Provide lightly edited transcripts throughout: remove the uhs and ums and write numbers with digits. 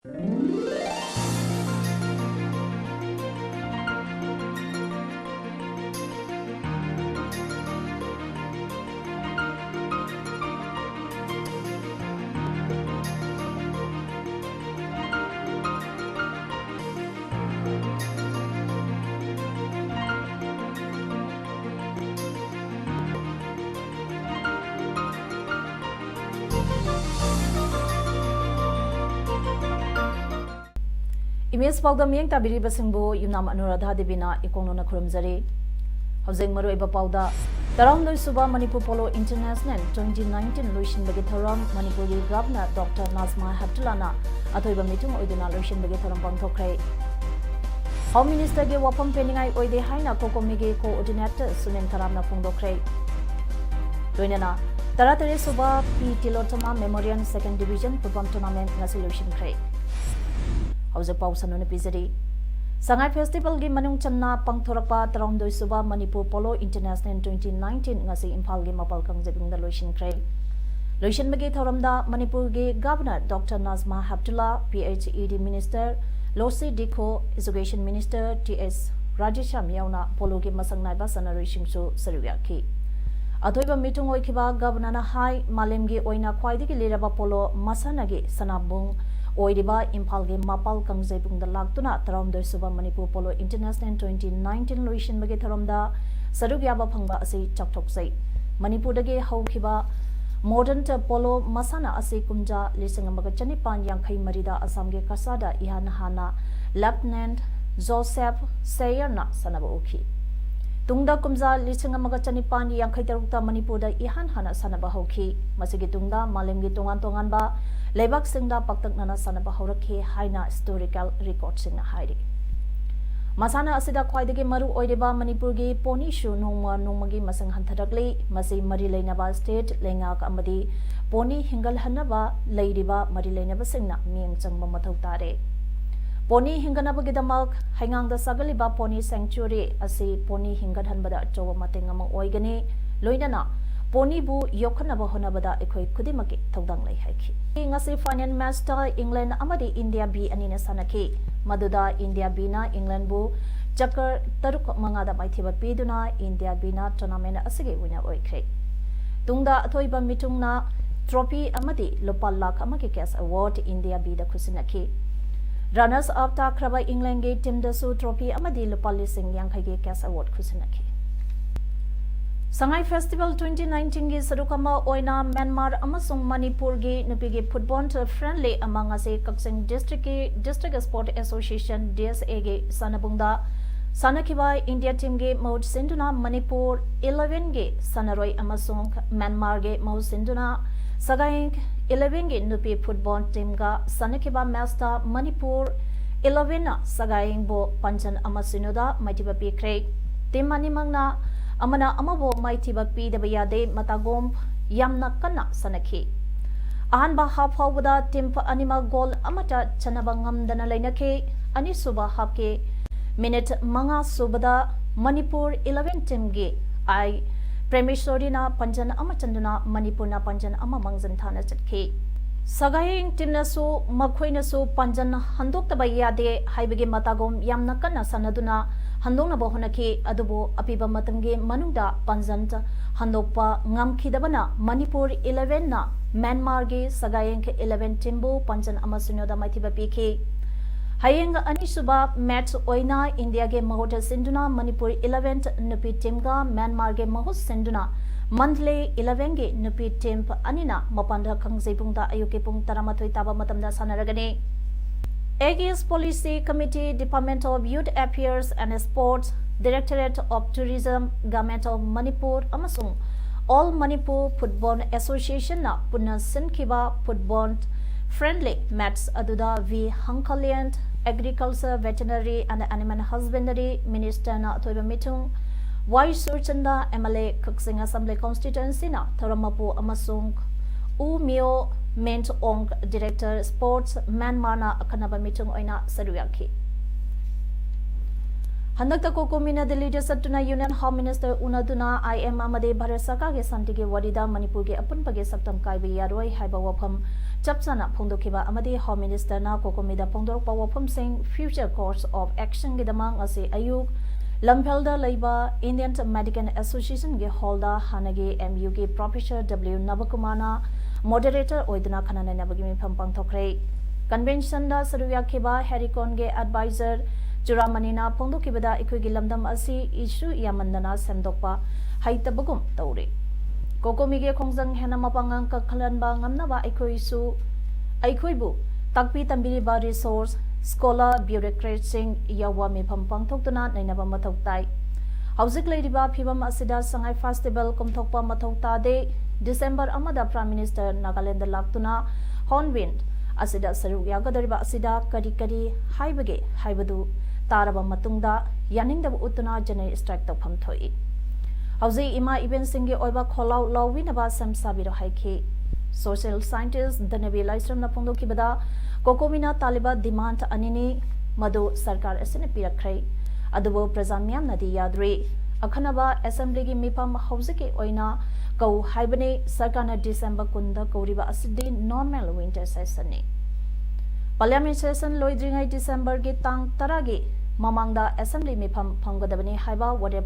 Imgae Paodam yang tabiri basingbo Yumnam Anuradha Devina ikonona khurumjari. Housing Maruiba Pauda Taram Loi Suba Manipur Polo International 2019 Luishin Bagi Thoram Manipuri Governor Dr. Nazma Habtulana Atoiba Mitung Oidina Luishin Bagi Thoram Pangthokre. Home Minister ge Wapam Peningai Oide Haina Kokomige Coordinator Sunin Taramna Pungdokre. Loinana Taratare Suba P Tilotama Memorial Second Division Football Tournament Ngasi Luishin Kre. Hausa Pausan Pizari. Sangai Festival Gi Manung Channa Pangthorapa Tarondoi Suba Manipur Polo International 2019 Ngasi Impal Gi Mapal Kangjabing the Luishin Kray. Luishin Magi Thoramda Manipur Gi Governor Dr. Nazma Habtullah, PhD Minister, Losi Diko, Education Minister, T.S. Rajesham Yauna, Polo Gi Masang Naiba Sanarishin Su Saruyaki. Atoiba Mitung Oikiba Governor Hai, Malemgi Oina Kwaidiki Liraba Polo, Masanagi, Sanabung, Oidiba Impalge Mapal Kangjabung the Lagtuna Taramdoi Suba Manipur Polo International 2019 Luishin Bagi Taramda Sarugyaba Pangba Asi Chaktoksai Manipur Dagi Haukiba Modern Polo Masana Asi Kumja Lisangamaga Chanipan Yankai Marida Asamge Kasada Ihan Hana Lieutenant Joseph Sayerna Sanaba Uki Tungda Kumza Lisangamaga Chanipan Yankai Tarukta Manipur da Ihan Hana Sanaba Hoki Masigi Tungda Malemgi Tungan Tungan Ba Lebak Singda Paktak Nana Sanaba Horake Haina Historical Records Singna Hairi. Masana Asida Kwaidagi Maru Oideba Manipurgi Poni Shu Nongma Nongmagi Masang Hantadagli, Masi Marilainaba State, Lengak Amadi, Poni Hingal Hanaba, Ladiba Marilainaba Singna, Ming Chang Mamatotare. Poni Hinganabagidamak, Hangang the Sagaliba Poni Sanctuary, Asi Poni Hingad Hanbada Jowa Matingama Oigani, Loinana. Poni bu Yokanaba Honabada Ekoi Kudimaki Togdang Lai Haki. Ngasi Finance Master England Amadi India B Anina Sanaki. Maduda India Bina England bu Chakar Taruk Mangada Maithiba Piduna India Bina Tournament Asigi winner Oikre. Tungda Atoiba Mitungna Trophy Amadi Lopal Lak Amaki Cas Award India B the Kusinaki. Runners up Takraba England Gate Tim Dasu Trophy Amadi Lopal Sing Yankage Cas Award Kusinaki. Sangai Festival 2019 gi Sarukama Oina Myanmar Amasung Manipur gi Nupigi Football Friendly among us Kaksing District Sport Association DSA gi Sanabungda Sanakibai India team gi Mode Sinduna Manipur 11 gi Sanaroi Amasung Myanmar gi Mode Sinduna Sagaing 11 gi Nupi Football team ga Sanakiba Master Manipur 11 Sagaing Bo Panjan Amasinuda Maitiba Pikre Team Manimangna Amana Amabo Maitiba P. Dabayade Matagom Yamna Kana Sanaki. Ahanba Hapawada Timpa Anima Gol Amata Chanabangam Danalainake Anisuba Hapke Minute Manga Subada Manipur 11 Timge I Premishodina Panjan Amachanduna Manipurna Panjan Amamangzantana Chatke. Sagaying Timnasu Makwinasu Panjan Handok Tabayade Haibigi Matagom Yamna Kana Sanaduna Handona Bohonaki Adubo Apiba Matange Manunda Panzant Handokpa Ngamkidabana Manipur 11 na Myanmar ge Sagayeng 11 Timbu Panjan Amasunoda Maitiba PK Hayeng Anisuba Match Oina India ge Mahota Sinduna Manipur 11 Nupi Timga Myanmar ge Mahus Sinduna Monthly 11 ge Nupi Timp Anina Mapanda Kangzepungda Ayuke Pung Taramatoi Taba Matamda Sanaragane Aegis Policy Committee, Department of Youth Affairs and Sports, Directorate of Tourism, Government of Manipur, Amasung, All Manipur Football Association na Puna Sinkiba Football Friendly Match Aduda V. Hankaliant, Agriculture, Veterinary and Animal Husbandry Minister na Toiba Mitung, Y. Surchanda, MLA Kuksing Assembly Constituency na Taramapu Amasung, U Mio Ment Ong Director Sports Myanmar na Akanaba Mitung Oina Saruyaki. Handakta Kokomina Delhi Satuna Union Home Minister Unaduna IM Amade Bharasaka ge Santigi Wadida Manipur ge Apunpage Saktam Kaibi Yaroi Haiba Wapam Chapsana Pongdokiba Amade Home Minister na Kokomida Pongdorpa Wapam Sing Future Course of Action Gidamang Ase Ayuk Lampelda Laiba Indian Medical Association ge Holda Hanage MUG Professor W Navakumana Moderator Oiduna Kanana Nabagimi Pampang Tokre Convention da Saruya Kiba Harikon ge Advisor Juramanina Pongdokibada Ikugi Lamdam Asi Ishu Yamandana Semdokpa Haitabagum Tauri Kokomige Kongzang Henamapangang Kakalanba Ngamnava Ikuisu Aikuibu Takpi Tambiriba Resource Scholar Bureaucrat Sing Yawami Pampang Toktuna Nainaba Matoktai Hauzik Ladiba Pibam Asida Sangai Festival Kumtokpa Matokta December Amada Prime Minister Nagaland Laktuna Hornwind Asida Saru Yagadariba Asida Kari Haibage Haibadu Taraba Matungda Yaningda Utuna Jane Strike the Pamtoi. Hauzi Ima Ibn Singi Oiba Kolau Lawinaba Sam Sabiro Haiki. Social scientist Danabi Lysram Napondo Kibada Kokomina Taliba demand Anini Madu Sarkar Esinipira Kray Adubo Prezamiam Nadi Yadri Akanaba Assembly Mipam Hauziki Oina Kau Haibane Sarkana December Kunda Kauriba Asidi normal winter session. Parliament session Loidringai December Gi Tang Taragi Mamangda Assembly Mipam Pangadabani Haiba Wadeb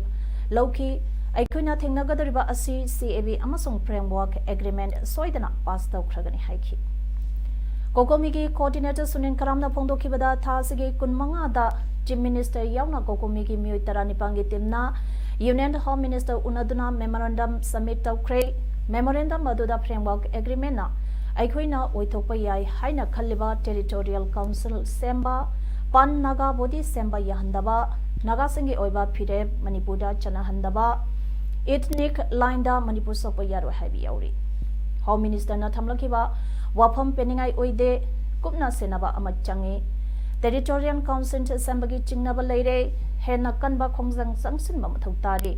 Loki Aikuna Thingnagadariba Asi CAB Amasung Framework Agreement Soidana Pasta Kragani Haiki. Kokomigi Coordinator Sunin Karamna Pondo Kibada Tasigi Kunmanga da Jim Minister Yauna Kokomigi Muitara Nipangi Timna Union Home Minister Unaduna Memorandum Summit Tokre Memorandum Maduda Framework Agreement na Aikuina Oitopayai Haina Kaliba Territorial Council Semba Pan Naga Bodi Semba Yahandaba Nagasingi Oiba Pire Manipuda Chanahandaba Ethnic Linda Manipur Sopayaro Habi Yauri Home Minister Natamlakiba Wapam Peningai Oide Kupna Senaba Amachangi Territorial Council Sembagi Chingnaba Lady Hena Kanba Kongzang Sangsin Mamatari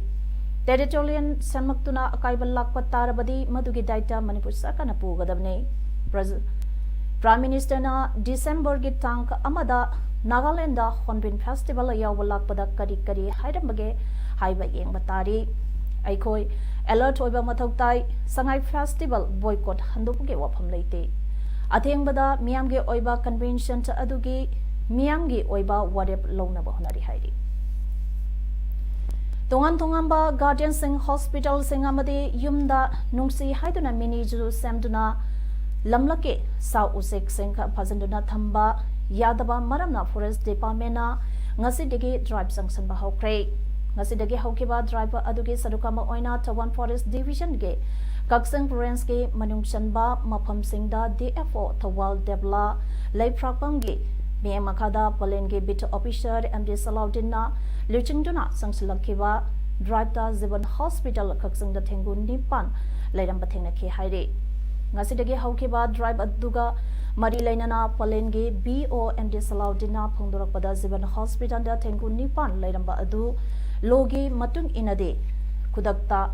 Territorial Samaktuna Akaibal Lakpa Tarabadi Madugi Daita Manipur Sakana Pugadavne Prime Minister na December Gitank Amada Nagalanda Honbin Festival Yawalakpada Kari Haidambage Haiba Yang Batari Aikoi Alert Oiba Matoktai Sangai Festival Boycott Handupuge Wapam Late Atheng Bada Miamge Oiba Convention to Adugi Miamge Oiba Wadep Lona Bahonari Haidi Tongamba Guardian Sing Hospital Singamadi Yumda Nungsi Haiduna Mini Ju Samduna Lamlake Sa Usek Senka Pazanduna Thamba Yadaba Maramna Forest Departmenta Ngasidegi Drive Sanction Bahokre Ngasidegi Hokiba Driver Adugi Sadukama Oina Tawan Forest Division Ge Kaksang Purenske Manungshanba Mapam Singda DFO Tawal Debla Laiprakpamge Makada Palenge Bit Officer MD Salaudina Luchingduna Sangsilakiba Drive da Ziban Hospital Kaksang da Tengun Nipan Laidambathena Ki Haide Ngasidegi Hokiba Drive Aduga Mari Lainana Palenge BO MD Salaudina Pongdorakpada Ziban Hospital da Tengun Nipan Laidamba Adu Logi Matung Inade Kudakta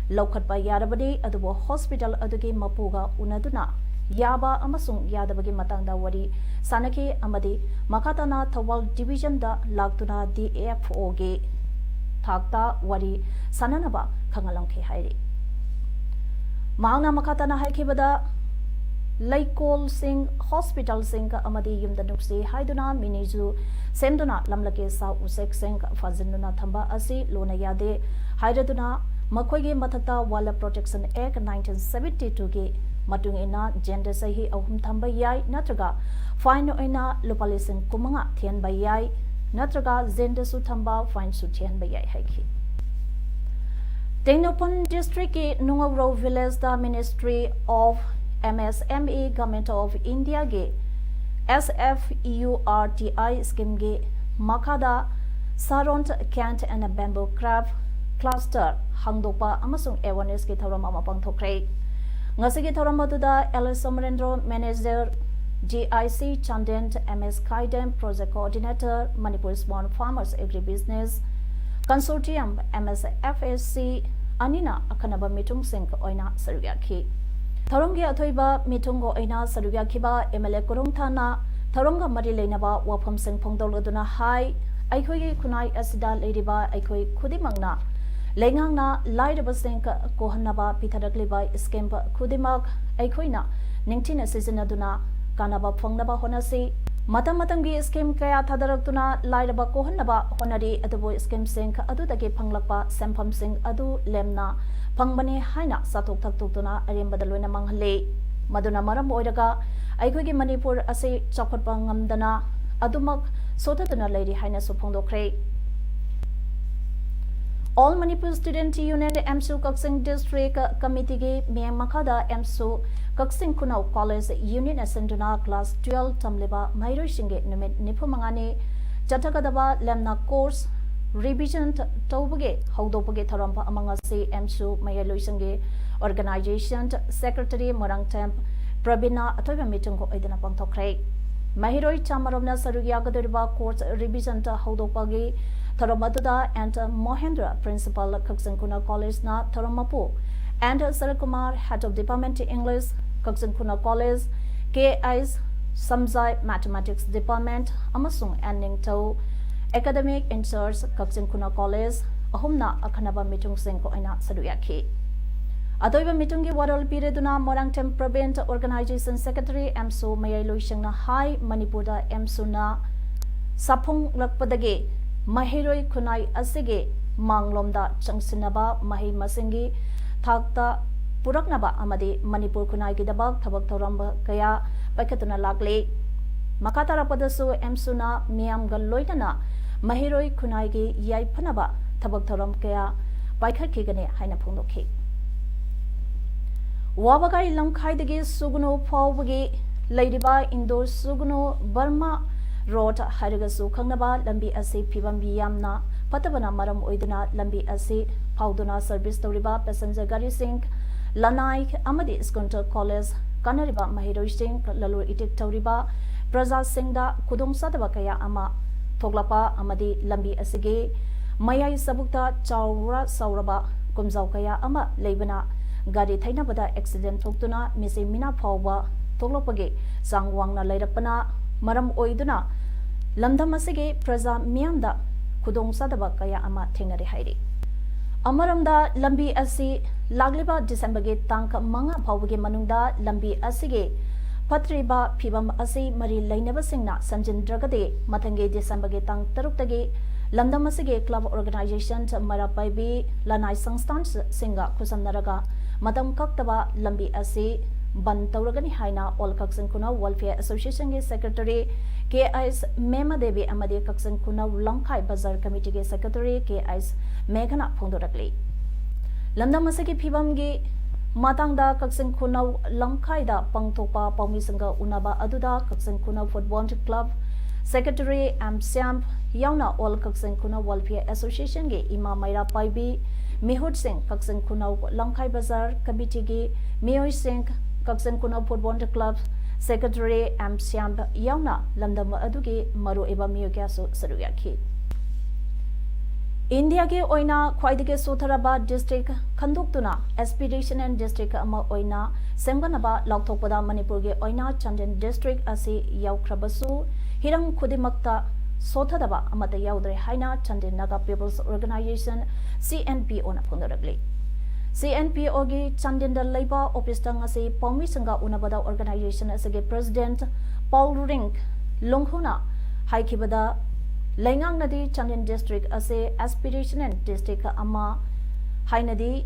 Laukatpa Yarabadi Adubo Hospital Adugi Mapuga Unaduna Yaba Amasung Yadabagi Matangda Wari Sanaki Amadi Makatana Tawal Division da Laktuna DFO Ge Takta Wari Sananaba Kangalamki Hairi Maana Makatana Haikibada Laikol Singh Hospital Singh Amadi Yumdanuksi Haiduna Miniju Semduna Lamlake Sa Usek Singh Fazinduna Thamba Asi Lona Yade Haidaduna Makoigi Matata Wala Protection Act 1972 Ge Matung ina gender sahi ahum thamba yai natraga fine oina lupalisin kumanga thian bayai natraga gender su thamba fine su thian bayai haiki Tengnopon district ke Nungawro village da Ministry of MSME Government of India ge SFEURTI scheme ge makada Saront Kant and a bamboo craft cluster hangdopa amasung awareness ke thoram ama pangthokre Ngasigi Thoramatuda LS Somerendro Manager GIC Chandent MS Kaidem Project Coordinator Manipur Small Farmers Agribusiness Consortium MSFSC Anina Akanaba Mitung Sink Oina Sarugyaki Thorongi Athoiba Mitungo Oina Sarugyakiba MLA Kurung Thana Thoronga Mari Lenaba Wapam Sing Pongdoloduna Hai ꯑꯩꯈꯣꯏꯒꯤ ꯈꯨꯟꯅꯥꯏ ꯑꯁꯤꯗ ꯂꯩꯔꯤꯕ ꯑꯩꯈꯣꯏ ꯈꯨꯗꯤꯡꯃꯛꯅ ꯂꯩꯉꯥꯛꯅ ꯂꯥꯏꯔꯕꯁꯤꯡ ꯀꯣꯍꯟꯅꯕ ꯄꯤꯊꯔꯛꯂꯤꯕ scheme ꯈꯨꯗꯤꯡꯃꯛ ꯑꯩꯈꯣꯏꯅ ꯅꯤꯡꯊꯤꯅ ꯁꯤꯖꯤꯟꯅꯗꯨꯅ ꯀꯥꯟꯅꯕ ꯐꯪꯅꯕ ꯍꯣꯠꯅꯁꯤ ꯃꯇꯝ ꯃꯇꯝꯒꯤ ꯁ꯭ꯀꯤꯝ ꯀꯌꯥ ꯊꯥꯗꯔꯛꯇꯨꯅ ꯂꯥꯏꯔꯕ ꯀꯣꯍꯟꯅꯕ ꯍꯣꯠꯅꯔꯤ ꯑꯗꯨꯕꯨ ꯁ꯭ꯀꯤꯝꯁꯤꯡ ꯑꯗꯨꯗꯒꯤ ꯐꯪꯂꯛꯄ ꯁꯦꯟꯐꯝꯁꯤꯡ ꯑꯗꯨ ꯂꯦꯝꯅ ꯐꯪꯕꯅꯤ ꯍꯥꯏꯅ ꯆꯥꯊꯣꯛ ꯊꯛꯇꯣꯛꯇꯨꯅ ꯑꯔꯦꯝꯕꯗ ꯂꯣꯏꯅ ꯃꯥꯡꯍꯜꯂꯤ ꯃꯗꯨꯅ ꯃꯔꯝ ꯑꯣꯏꯔꯒ ꯑꯩꯈꯣꯏꯒꯤ ꯃꯅꯤꯄꯨꯔ ꯑꯁꯤ ꯆꯥꯎꯈꯠꯄ ꯉꯝꯗꯅ ꯑꯗꯨꯃꯛ ꯁꯣꯊꯗꯨꯅ ꯂꯩꯔꯤ ꯍꯥꯏꯅꯁꯨ ꯐꯣꯡꯗꯣꯛꯈ꯭ꯔꯦ All Manipur Student Union MSU Kaksing District Committee Miang Makada MSU Kaksing Kunau College Union Ascenduna Class 12 Tamliba Mairo Shinge Numit Nipumangani Chatakadaba Lemna Course Revision Tobage Haudopage Tarampa among us MSU Mayalo Shinge Organization Secretary Morang Temp Prabina Atoya Mitungo Edina Pantokre Mahiroi Chamarovna Sarugia Gaduriba Course Revision Haudopage Tharamatuda and Mohendra, Principal Kaksankuna College na Tharamapu, and Sarakumar, Head of Department English, Kaksankuna College, KI's Samzai Mathematics Department, Amasung Ending To, Academic in Charge, Kaksankuna College, Ahumna Akanaba Mitung Singko Ina Saduyaki. Atoiba Mitungi Waral Pireduna Morang Tem Prabint Organization Secretary MSU Mayalo Shangna High Manipurda MSUna Sapung Lakpadage. Mahiroi Kunai Asige Manglomda Changsinaba Mahi Masingi Thakta Puraknaba Amadi Manipur Kunai Gidabak Tabak Toramba Kaya Pakatuna Lakle Makatara Padasu Emsuna Miam Galoitana Mahiroi Kunai Gi Yai Panaba Tabak Toram Kaya Paika Kigane Haina Pundoki Wabagai Lamkai Suguno Pawagi Ladyba Indo Suguno Burma Road Harigasu Kangnaba Lambi Asi Pibambi Yamna Patabana Maram Oiduna Lambi Asi Pauduna Service Toriba Passenger Gari Singh Lanai Amadi Skunter College Kanariba Mahiro Singh Lalur Itik Toriba Praza Singda Kudum Sadabakaya Ama Toglapa Amadi Lambi Asige Mayai Sabukta Chaura Sauraba Kumzaukaya Ama Lebana Gari Thainabada Accident Toktuna Misi Mina Pauba Toglopage Sangwangna Lairapana Maram Oiduna Lamdam Asige Praza Miamda Kudong Sadaba Kaya Ama Tingnari Hairi Amaramda Lambi Asi Lagliba December Gate Tank Manga Pawage Manunda Lambi Asige Patriba Pibam Asi Mari Lainaba Singna Sanjin Dragade Matange December Gate Tank Taruktage Lamdam Asige Club Organization Marapaibi Lanai Sangstan Singa Kusamnaraga Madam Kaktaba Lambi Asi Ban Tauragani Haina All Kaksan Kuna Welfare Association Ge Secretary KI's Mema Devi Amadi Kaksan Kuna Langkai Bazar Committee Ge Secretary KI's Meghana Phongdorakli Lamdam Masaki Phibam Ge Matangda Kaksan Kuna Langkai da Pangtokpa Paumisanga Unaba Aduda Kaksan Kuna Football Club Secretary Amsiam Yauna All Kaksan Kuna Welfare Association Ge Ima Maira Paibi Mehud Singh Kaksan Kuna Langkai Bazar Committee Ge Mioy Singh Kaksan Kuna Football Club Secretary M. Siam Yauna Lamdam Adugi Maru Eba Miyokyasu Saruyaki. India Ge Oina Kwaidike Sotaraba District Kanduktuna Aspiration and District Ama Oina Semganaba Lauktopada Manipur Ge Oina Chandan District Asi Yaukrabasu Hirang Kudimakta Sotadaba Amata Yaudre Haina Chandan Naga People's Organization CNP Ona Pundaragli. CNPO gi Chandinda Labor Office tang ase Pawmi Sanga Unabada Organization asage President Paul Ring Longhuna Haikibada Lengang Nadi Chandin District ase Aspiration and District Ama Hainadi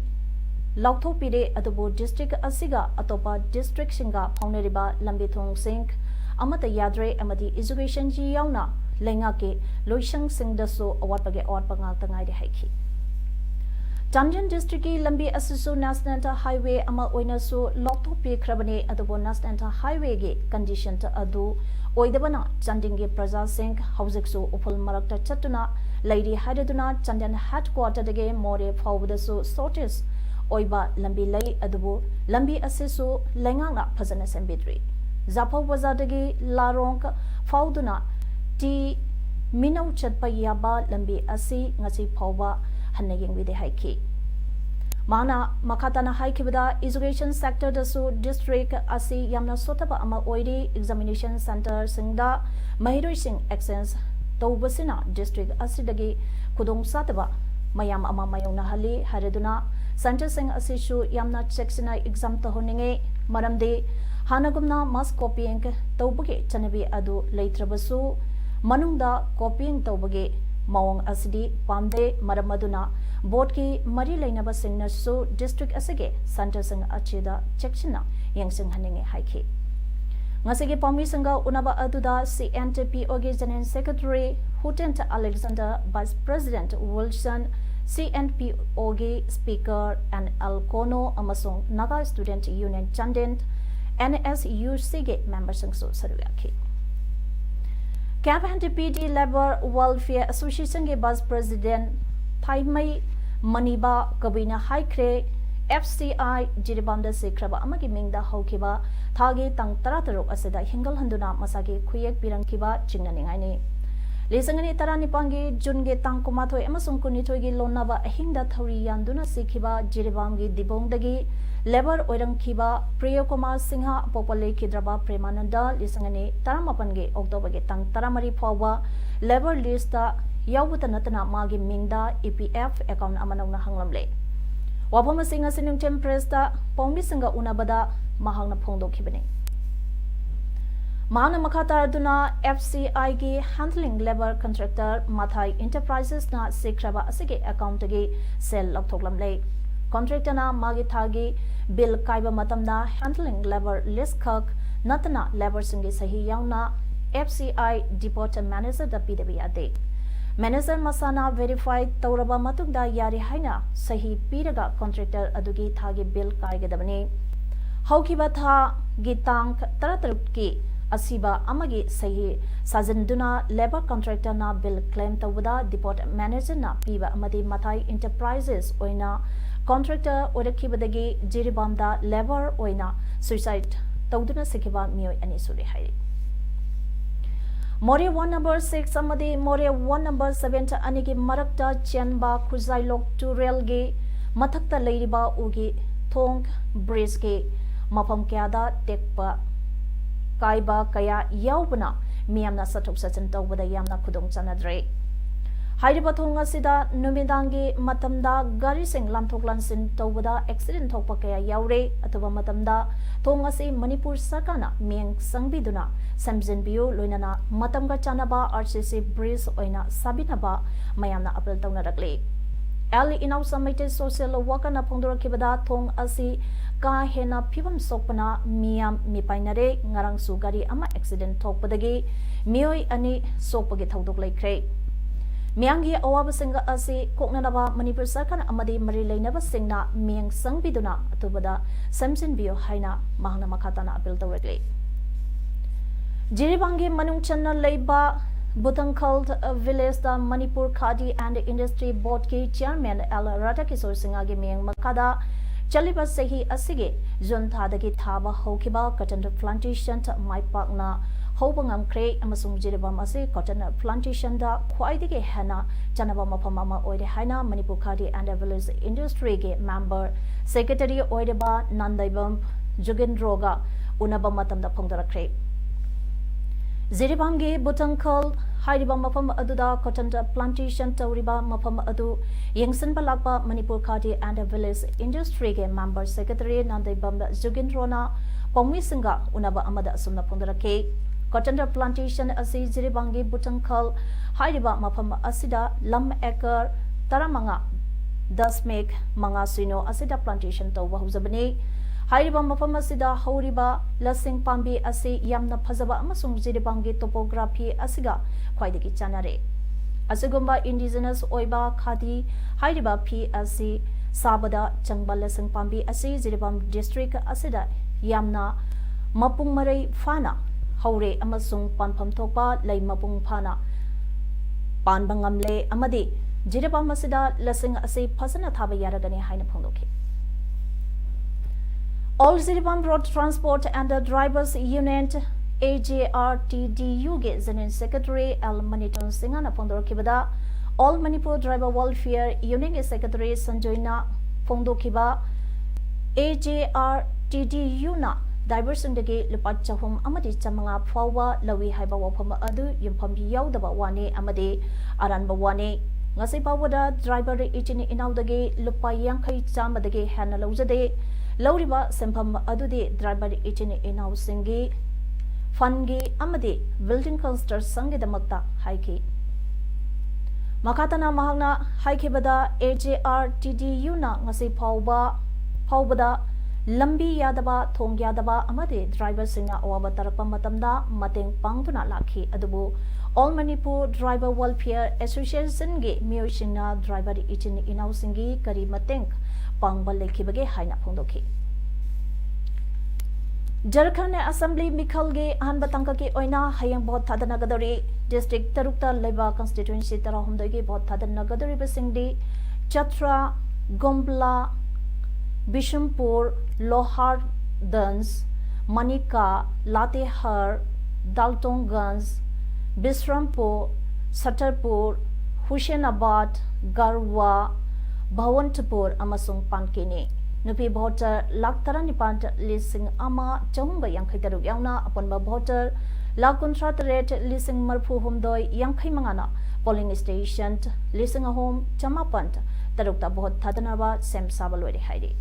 Lauktopide Adubu District Asiga Atopa District Singa Pauneriba Lambithong Singh Amata Yadre Amadi Education Ji Yauna Lengake Loishang Singh Daso Awatpage Awatpangal Tangai de Haiki Tanjung District Lambi Asisu National Highway Ama Oinasu Loktopi Krabane Adubo National Highway Ge Condition to Adu Oidabana Chandingi Praza Singh Hausiksu Upul Marakta Chatuna Lady Hadaduna Chandan Headquarter Dege More Fawdasu Sortis Oiba Lambi Lay Adubu Lambi Asisu Lenganga Pazana Sembidri Zapo Wazadagi Larong Fawduna T Minau Chatpa Yaba Lambi Asi Ngasi Pawba Hanaging with the Haiki. Mana Makatana Haikibada Education Sector Dasu District Asi Yamna Sotaba Ama Oidi Examination Center Singda Mahiro Singh Accents तौबसिना district असिदगी खुदोंग सातबा mayam ama mayong nahali hareduna center sing asishu yamna chexina exam tohoninge maramde hanagumna mass copying tawbage chanabi adu leitrabasu manungda copying tawbage mawang asidi pamde maramaduna board ki mari leinaba singnasu district asige center sing achida chexina yangsing haninge haiki ngasige pami sanga unaba aduda CNTP organization secretary Hutent Alexander Vice President Wilson CNPOG Speaker and Alcono amasong Naga Student Union Chandent NSUC member sangso saruyaki Cabinet PD Labor Welfare Association ge Vice President Thaimai Maniba Kabina Haikre FCI Jiribamda Sekraba amagi mingda haukiba thage tang taratarok aseda hingal handuna masage khuyek pirangkiba chingnaningaini Lisangani Taranipangi Junge Tankumato Emasung Kunitogi Lonaba Hinda Thori Yanduna Sikiba Jiribamgi Dibongdagi Lebar Oirang Kiba Priyokuma Singha Popole Kidraba Premananda Lisangani Taramapangi Oktober Tang Taramari Pawa Lebar Lista Yawuta Natana Magi Mingda EPF account Amanong Hanglamle Wapoma Singa Sinung Tempresta Pombi Singa Unabada Mahangna Pongdo Kibene Mana Makatarduna FCI gi handling labor contractor Mathai Enterprises na Sikraba Asige account gi sell Loktoglamle. Contractor na Magi Thagi bill Kaiba Matamna handling labor list kak Natana labor singi sahi yauna FCI depot manager da PWAD. Manager Masana verified Tauraba Matugda Yari Haina sahi piraga contractor adugi Thagi bill Kaigadabani. Haukiba Tha Gitang Taratarki Asiba amagi sahi sajanduna labor contractor na bill claim tawada depot manager na piba amadi Mathai Enterprises oina contractor orakibadagi jiribamda labor oina suicide tawduna sikiba mioi ani suri hai More 1 number 6 amadi more 1 number 7 ta anigi marakta chenba khuzailok turel ge mathakta leiriba ugi thong bridge ge mapam kyada tekpa Kaiba kaya yaubuna miyamna sathok sachan tawbada yamna khudong chanadre Hairiba thonga sida numidangi matamda gari sing lamthok lansin tawbada accident thokpa kaya yaure atuba matamda thonga si Manipur sarkana miyang sangbiduna samjin biu loinana matamga chanaba RCC bridge oina sabinaba mayamna apel tawna rakle Ali inaw samite social worker na phongdora kibada thong asi ka hena phibam sokpana miyam mipainare ngarang su gari ama accident thokpadagi mioi ani sokpagi thodok laikre miyangi awaba singa asi koknanaba Manipur sarkana amadi mari leinaba singna miyang sangbiduna atubada samsin bio haina mahna makhatana appeal tawrekle Jiribangi manung channa leiba Butangkhal village da Manipur Khadi and Industry Board ki chairman Anuradha Kisor Singha gi miyang makada chaliba sehi asige jun thadagi thaba hokiba cotton plantation mai pakna hobangam kre amasung jiribam ase cotton plantation da khwaidigi hana chanaba mafam ama oide haina Manipur Khadi and Village Industry ge member secretary oideba Nandaibam Jugendroga unaba matam da phongdarakre Jiribamgi Butangkhal Hairiba Mafam Aduda Cotton Plantation Tauriba Mafam Adu Yengsan Balakba Manipur Khadi and Village Industry ge member secretary Nandaibam Jugendrona Pongwi Singa Unaba Amada Asumna Pondarake Cotton Plantation Asi Jiribangi Butangkhal Hairiba Mafam Asida Lam Ekar Taramanga Dasmek Manga Sino Asida Plantation Tawba Huzabani Hairiba mafam asida hauriba lasing pambi asi yamna phajaba amasung jiribangi topography asiga khwaidagi chanare asugumba indigenous oiba khadi hairiba phi asi sabada changba lasing pambi asi jiribam district asida yamna mapung marai fana haure amasung panpham thokpa lei mapung phana panbangamle amadi jiribam asida lasing asi phasana thaba yaragani haina phongdokhe All Jiribam Road Transport and the Drivers Union AJRTDU ge Zenin Secretary Al Maniton Singana Pondor Kibada All Manipur Driver Welfare Union Secretary Sanjoyna Pongdo Kiba AJRTDU na ꯗ꯭ꯔꯥꯏꯚꯔꯁꯤꯡꯗꯒꯤ ꯂꯨꯄꯥ 300 ꯐꯥꯎꯕ ꯂꯧꯏ ꯍꯥꯏꯕ ꯋꯥꯐꯝ ꯑꯗꯨ ꯌꯨꯝꯐꯝ ꯌꯥꯎꯗꯕ ꯋꯥꯅꯤ ꯑꯃꯗꯤ ꯑꯔꯥꯟꯕ ꯋꯥꯅꯤ ngasi ꯐꯥꯎꯕꯗ ꯗ꯭ꯔꯥꯏꯚꯔ ꯏꯆꯤꯟ ꯏꯅꯥꯎꯗꯒꯤ ꯂꯨꯄꯥ 50 ꯆꯥꯝꯃꯗꯒꯤ ꯍꯦꯟꯅ ꯂꯧꯖꯗꯦ ꯂꯧꯔꯤꯕ ꯁꯦꯟꯐꯝ ꯑꯗꯨꯗꯤ ꯗ꯭ꯔꯥꯏꯚꯔ ꯏꯆꯤꯟ ꯏꯅꯥꯎꯁꯤꯡꯒꯤ ꯐꯟꯒꯤ ꯑꯃꯗꯤ ꯕꯤꯜꯗꯤꯡ ꯀꯟꯁꯇ꯭ꯔꯛꯁꯟꯒꯤꯗꯃꯛꯇ ꯍꯥꯏꯈꯤ ꯃꯈꯥꯇꯅ ꯃꯍꯥꯛꯅ ꯍꯥꯏꯈꯤꯕꯗ AJRTDUꯅ ngasi ꯐꯥꯎꯕꯗ lambi yadaba thong yadaba amade driver singna awaba tarakpa matamda mateng pangduna lakhi adubu All Manipur Driver Welfare Association ge miyosingna driver ichin inau singi kari mateng pangba lekhibage haina phongdokhi Jharkhand Assembly Mikhal ge ahanba tangka ke oina hayang bot thadana gadori district tarukta leba constituency tarahumdai ge bot thadana gadori basingdi Chatra Gombla Bishampur Loharganj Manika Latehar Daltonganj Bisrampur Satarpur Hussainabad Garwa Bhawantapur amasung Pankini Nupi voter Laktaranipan lising ama chahumba yangkai taruk yauna aponba voter Lakuntrataret lising marfu humdoi yangkai mangana polling station lising a home chamapant tarukta bhot thadanaba sem sabalwari haidi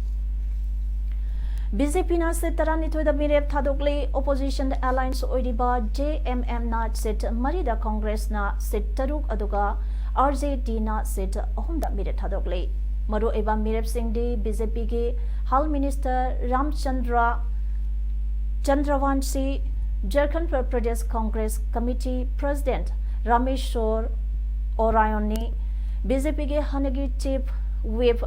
BJP na se tarani thoida mirep thadokle opposition alliance oiriba JMM na set marida congress na set taruk aduga RJD na set ahumda mirep thadokle maru eba mirep singdi BJP ge hal minister Chandravanshi Jharkhand Pradesh Congress Committee President Rameshwar Orayoni BJP ge hanagi chief whip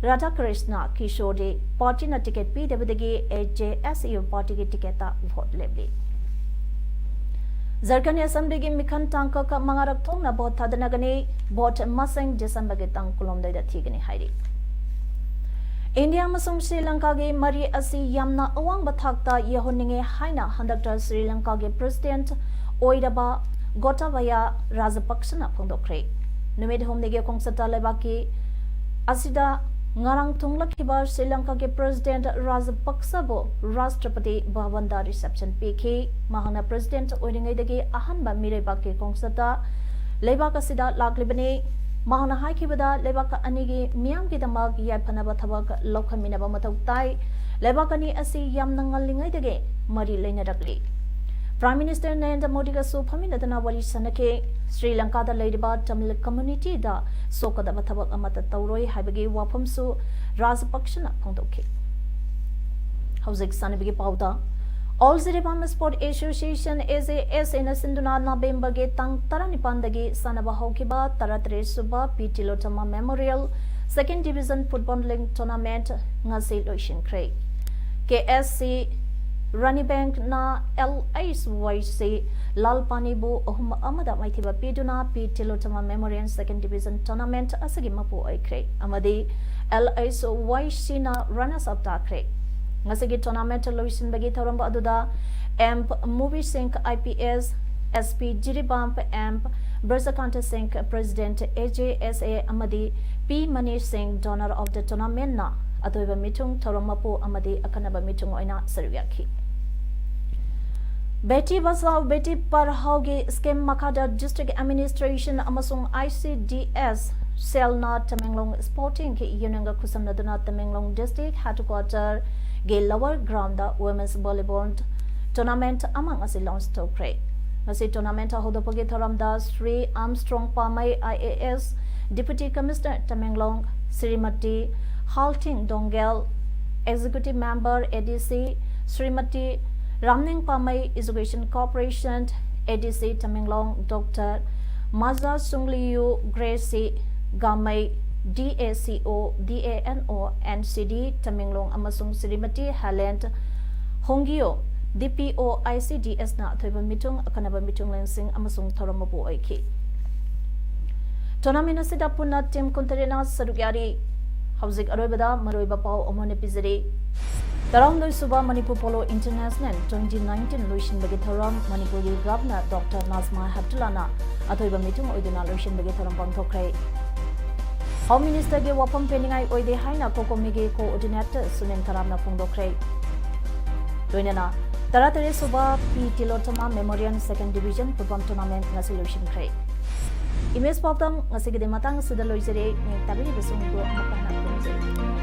Radhakrishna Kishore party na ticket PWDG AJSU party ki ticket ta vote lebli Jharkhand Assembly gi mikhan tangka ka mangarak thong na vote thadana gani vote masang December gi tang kulom dai da thigani hairi India amasung Sri Lanka gi mari asi yamna awang bathakta yehoninge haina handakta Sri Lanka gi president oiraba Gotabaya Rajapaksa na phongdokre numid homnege kongsata lebaki asida ngarang thunglakhiba Sri Lanka ke President Rajapaksa bo Rashtrapati Bhavan da reception pikhi mahana President oiringaidagi ahanba mireba ke kongsata leibak asida laklibani mahana haikibada leibak anigi miyam ki damag yaipanaba thabak lokhaminaba mathau tai leibak ani asi yamna ngallingaidagi mari leinarakli Prime Minister Narendra Modi ga so phaminadana wari sanake Sri Lanka da leiriba Tamil community da sokada bathabak amata tauroi haibagi wafamsu Rajapaksa phongdokhi Hauzik sanabigi pauda All Ziribam Sport Association SAS in Sinduna November ge tang taranipandagi sanaba hokiba taratare suba PT Lotama Memorial Second Division Football League Tournament ngasi loishin kre KSC Rani Bank na LISYC Lalpani bu ohum amada maithiba piduna PT Lotama Memorial Second Division Tournament asagi mapu aikre amadi LISYC na runners up takre ngasigi tournament loisin bagi thoramba aduda AMP Movie Sync IPS SP Jiribamp AMP Bersakanta Singh President AJSA amadi P Manish Singh donor of the tournament na atoiba mitung thoromapu amadi akanaba mitung oina saruyakhi Beti Bachao Beti Padhao ge scheme makada district administration amasung ICDS cell na Tamenglong Sporting ke yunanga kusamnaduna Tamenglong district headquarter ge lower ground da women's volleyball tournament among asi launch to pray ngasi tournament hodopage thoramda Sri Armstrong Pamai IAS Deputy Commissioner Tamenglong Srimati Halting Dongel Executive Member ADC Srimati Ramning Pamai Education Corporation ADC Tamenglong Dr. Maza Sungliu Gracie Gamai DACO DANO NCD Tamenglong amasung Srimati Halent Hongio DPO ICDS na thoiba mitung akanaba mitung lensing amasung thoromapu oiki Tournament asida punna team kuntarena sarugyari Hauzik aroibada maroiba pau omone pizari Taramdoi Suba Manipur Polo International 2019 Luishin Bagi Thoram Manipuri Governor Dr. Nazma Heptulana Athoiba Mitung Oiduna Luishin Bagi Thoram Pangthokre Home Minister ge wapam peningai oide haina kokomige coordinator Sunin Taramna Phongdokre लोइनना तरातरे सुबा P Tilottama memorial second division football tournament ngasi loishinkhre image पावदम ngasi gide matang sida loisere ne tabiri besung do makana